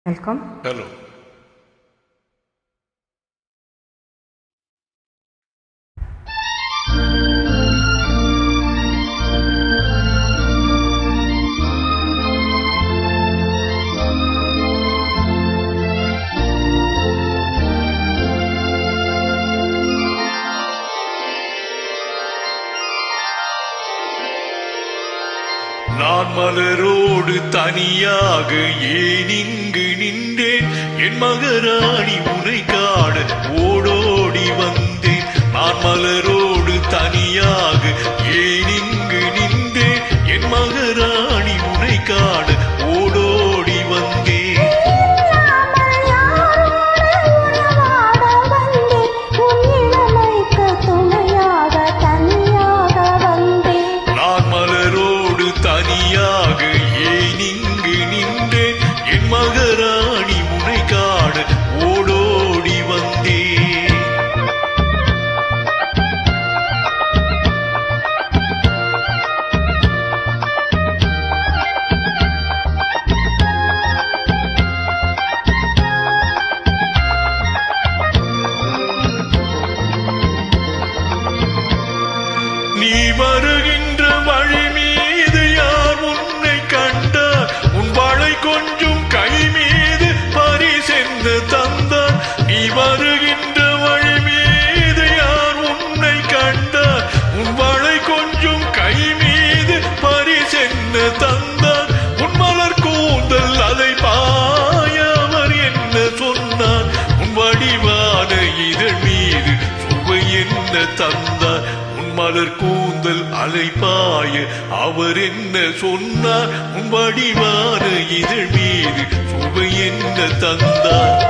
Welcome. Hello. நான் மலரோடு தனியாக ஏன் இங்கு நின்றேன், என் மகராணி உனை காண ஓடோடி வந்தேன். நான் மலரோடு தனியாக ஏன் இங்கு நின்றேன், என் மகராணி உனை காண ஓடோடி வந்தேன். தனியாக ஏன் இங்கு நின்றேன், என் மகராணி உனை காண ஓடோடி வந்தேன். நீ வருகின்ற வழி மீது யார் உன்னை கண்டார், உன் வாளை கொஞ்சம் கை மீது பரிசென்று தந்தார். நீ வருகின்ற வழி மீது யார் உன்னை கண்டார், உன் வாளை கொஞ்சம் கை மீது பரிசென்று தந்தார். உன் மலர் கூந்தல் அதை பாய அவர் என்ன சொன்னார், உன் வடிவான இதழ் மீது சுவை என்ன தந்தார். மலர் கூந்தல் அலைப்பாய அவர் என்ன சொன்னார், உன் வடிவான இதழ் மீது சுவை என்ன தந்தார்.